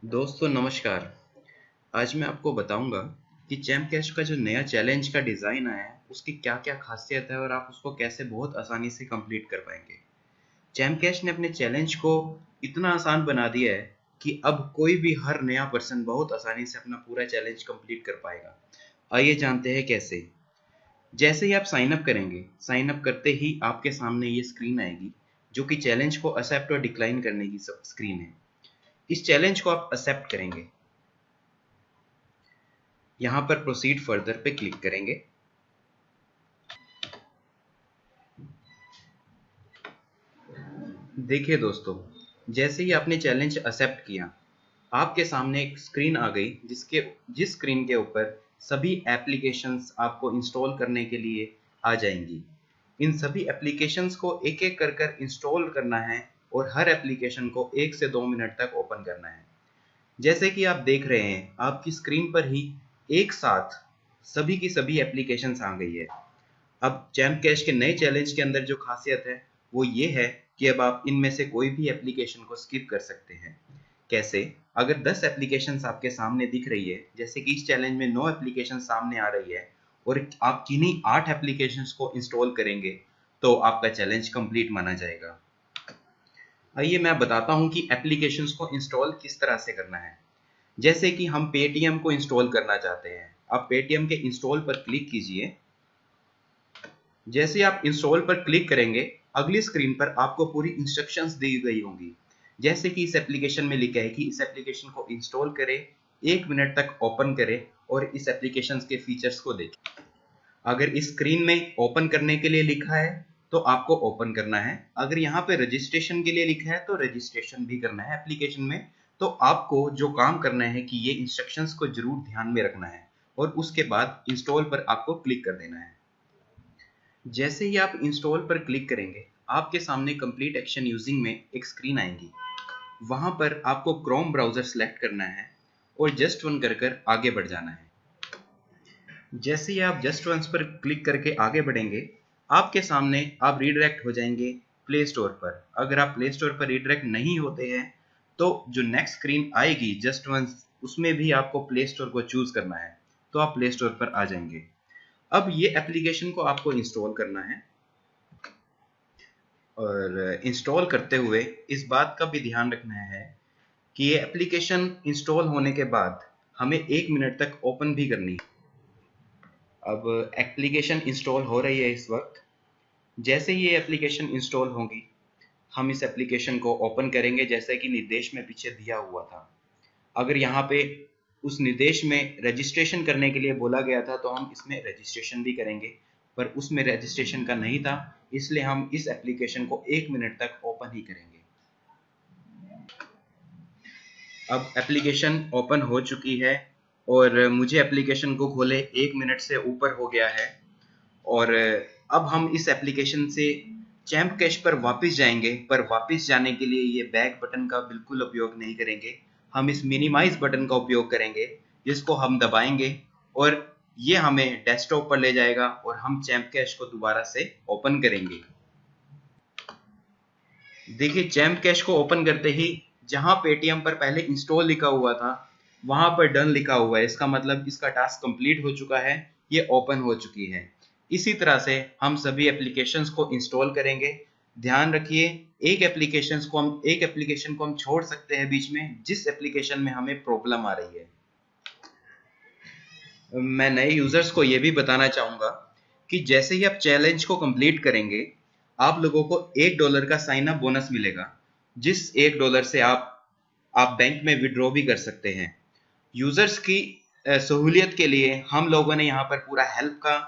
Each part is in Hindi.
दोस्तों नमस्कार। आज मैं आपको बताऊंगा कि चैम्प कैश का जो नया चैलेंज का डिज़ाइन आया है उसकी क्या क्या खासियत है और आप उसको कैसे बहुत आसानी से कंप्लीट कर पाएंगे। चैम्प कैश ने अपने चैलेंज को इतना आसान बना दिया है कि अब कोई भी हर नया पर्सन बहुत आसानी से अपना पूरा चैलेंज कंप्लीट कर पाएगा। आइए जानते हैं कैसे। जैसे ही आप साइन अप करेंगे, साइन अप करते ही आपके सामने ये स्क्रीन आएगी जो कि चैलेंज को एक्सेप्ट और डिक्लाइन करने की स्क्रीन है। इस चैलेंज को आप एक्सेप्ट करेंगे, यहाँ पर प्रोसीड फर्दर पे क्लिक करेंगे। देखिए दोस्तों, जैसे ही आपने चैलेंज एक्सेप्ट किया, आपके सामने एक स्क्रीन आ गई जिस स्क्रीन के ऊपर सभी एप्लीकेशंस आपको इंस्टॉल करने के लिए आ जाएंगी। इन सभी एप्लीकेशंस को एक एक कर इंस्टॉल करना है और हर एप्लीकेशन को 1 से 2 मिनट तक ओपन करना है। जैसे कि आप देख रहे हैं, आपकी स्क्रीन पर ही एक साथ सभी की सभी एप्लीकेशंस आ गई है। अब चैम्प कैश के नए चैलेंज के अंदर जो खासियत है वो ये है कि अब आप इनमें से कोई भी एप्लीकेशन को स्किप कर सकते हैं। कैसे? अगर 10 एप्लीकेशंस आपके सामने दिख रही है, जैसे कि इस चैलेंज में 9 एप्लीकेशन सामने आ रही है और आप किन्हीं 8 एप्लीकेशंस को इंस्टॉल करेंगे तो आपका चैलेंज कंप्लीट माना जाएगा। आइए मैं बताता हूं कि एप्लीकेशंस को इंस्टॉल किस तरह से करना है। जैसे कि हम पेटीएम को इंस्टॉल करना चाहते हैं, आप पेटीएम के इंस्टॉल पर क्लिक कीजिए। जैसे आप इंस्टॉल पर क्लिक करेंगे, अगली स्क्रीन पर आपको पूरी इंस्ट्रक्शंस दी गई होंगी। जैसे कि इस एप्लीकेशन में लिखा है कि इस एप्लीकेशन को इंस्टॉल करें, 1 मिनट तक ओपन करें और इस एप्लीकेशन के फीचर्स को देखें। अगर इस स्क्रीन में ओपन करने के लिए लिखा है तो आपको ओपन करना है। अगर यहाँ पे रजिस्ट्रेशन के लिए लिखा है तो रजिस्ट्रेशन भी करना है एप्लीकेशन में। तो आपको जो काम करना है कि ये इंस्ट्रक्शंस को जरूर ध्यान में रखना है और उसके बाद इंस्टॉल पर आपको क्लिक कर देना है। जैसे ही आप इंस्टॉल पर क्लिक करेंगे, आपके सामने कंप्लीट एक्शन यूजिंग में एक स्क्रीन आएगी। वहां पर आपको क्रोम ब्राउजर सेलेक्ट करना है और जस्ट वन कर आगे बढ़ जाना है। जैसे ही आप जस्ट वंस पर क्लिक करके आगे बढ़ेंगे, आपके सामने आप रीडायरेक्ट हो जाएंगे प्ले स्टोर पर। अगर आप प्ले स्टोर पर रीडायरेक्ट नहीं होते हैं तो जो नेक्स्ट स्क्रीन आएगी जस्ट वंस, उसमें भी आपको प्ले स्टोर को चूज करना है, तो आप प्ले स्टोर पर आ जाएंगे। अब ये एप्लीकेशन को आपको इंस्टॉल करना है और इंस्टॉल करते हुए इस बात का भी ध्यान रखना है कि ये एप्लीकेशन इंस्टॉल होने के बाद हमें 1 मिनट तक ओपन भी करनी है। अब एप्लीकेशन इंस्टॉल हो रही है इस वक्त। जैसे ही ये एप्लीकेशन इंस्टॉल होगी, हम इस एप्लीकेशन को ओपन करेंगे जैसे कि निर्देश में पीछे दिया हुआ था। अगर यहाँ पे उस निर्देश में रजिस्ट्रेशन करने के लिए बोला गया था तो हम इसमें रजिस्ट्रेशन भी करेंगे, पर उसमें रजिस्ट्रेशन का नहीं था, इसलिए हम इस एप्लीकेशन को 1 मिनट तक ओपन ही करेंगे। अब एप्लीकेशन ओपन हो चुकी है और मुझे एप्लीकेशन को खोले 1 मिनट से ऊपर हो गया है और अब हम इस एप्लीकेशन से चैम्प कैश पर वापस जाएंगे, पर वापस जाने के लिए ये बैक बटन का बिल्कुल उपयोग नहीं करेंगे। हम इस मिनिमाइज बटन का उपयोग करेंगे, जिसको हम दबाएंगे और ये हमें डेस्कटॉप पर ले जाएगा और हम चैम्प कैश को दोबारा से ओपन करेंगे। देखिए, चैम्प कैश को ओपन करते ही जहां पेटीएम पर पहले इंस्टॉल लिखा हुआ था वहां पर डन लिखा हुआ है। इसका मतलब इसका टास्क कंप्लीट हो चुका है, ये ओपन हो चुकी है। इसी तरह से हम सभी एप्लीकेशंस को इंस्टॉल करेंगे। ध्यान रखिए, एक एप्लीकेशन को हम छोड़ सकते हैं बीच में, जिस एप्लीकेशन में हमें प्रॉब्लम आ रही है। मैं नए यूजर्स को ये भी बताना चाहूंगा कि जैसे ही आप चैलेंज को कंप्लीट करेंगे, आप लोगों को $1 का साइन अप बोनस मिलेगा, जिस $1 से आप बैंक में विड्रॉ भी कर सकते हैं। यूजर्स की सहूलियत के लिए हम लोगों ने यहाँ पर पूरा हेल्प का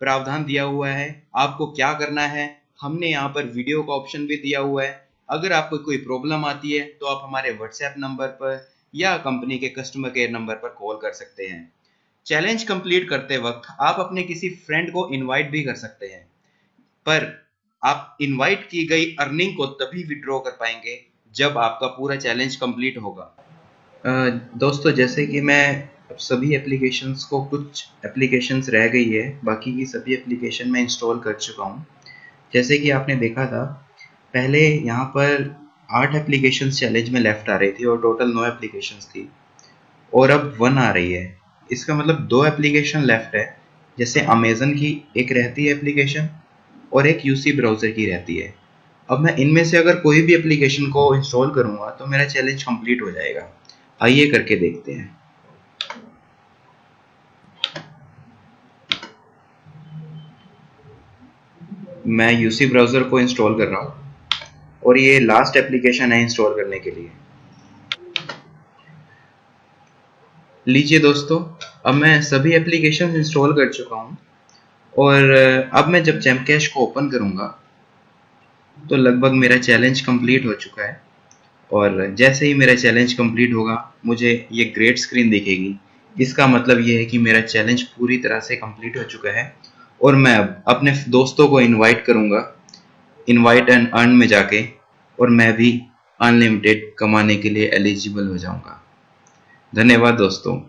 प्रावधान दिया हुआ है। आपको क्या करना है, हमने यहाँ पर वीडियो का ऑप्शन भी दिया हुआ है। अगर आपको कोई प्रॉब्लम आती है तो आप हमारे व्हाट्सएप नंबर पर या कंपनी के कस्टमर केयर नंबर पर कॉल कर सकते हैं। चैलेंज कंप्लीट करते वक्त आप अपने किसी फ्रेंड को इनवाइट भी कर सकते हैं, पर आप इनवाइट की गई अर्निंग को तभी विड्रॉ कर पाएंगे जब आपका पूरा चैलेंज कंप्लीट होगा। दोस्तों, जैसे कि मैं अब सभी एप्लीकेशंस को, कुछ एप्लीकेशंस रह गई है, बाकी की सभी एप्लीकेशन मैं इंस्टॉल कर चुका हूँ। जैसे कि आपने देखा था, पहले यहाँ पर 8 एप्लीकेशन चैलेंज में लेफ्ट आ रही थी और टोटल 9 एप्लीकेशन थी और अब 1 आ रही है। इसका मतलब 2 एप्लीकेशन लेफ्ट है। जैसे अमेजन की एक रहती है एप्लीकेशन और एक यूसी ब्राउज़र की रहती है। अब मैं इनमें से अगर कोई भी एप्लीकेशन को इंस्टॉल करूँगा तो मेरा चैलेंज कंप्लीट हो जाएगा। आइए करके देखते हैं। मैं यूसी ब्राउज़र को इंस्टॉल कर रहा हूँ और ये लास्ट एप्लीकेशन है इंस्टॉल करने के लिए। लीजिए दोस्तों, अब मैं सभी एप्लीकेशन इंस्टॉल कर चुका हूँ और अब मैं जब जेमकैश को ओपन करूँगा तो लगभग मेरा चैलेंज कंप्लीट हो चुका है। और जैसे ही मेरा चैलेंज कंप्लीट होगा मुझे ये ग्रेड स्क्रीन दिखेगी। इसका मतलब ये है कि मेरा चैलेंज पूरी तरह से कंप्लीट हो चुका है और मैं अब अपने दोस्तों को इनवाइट करूँगा इनवाइट एंड अर्न में जाके, और मैं भी अनलिमिटेड कमाने के लिए एलिजिबल हो जाऊँगा। धन्यवाद दोस्तों।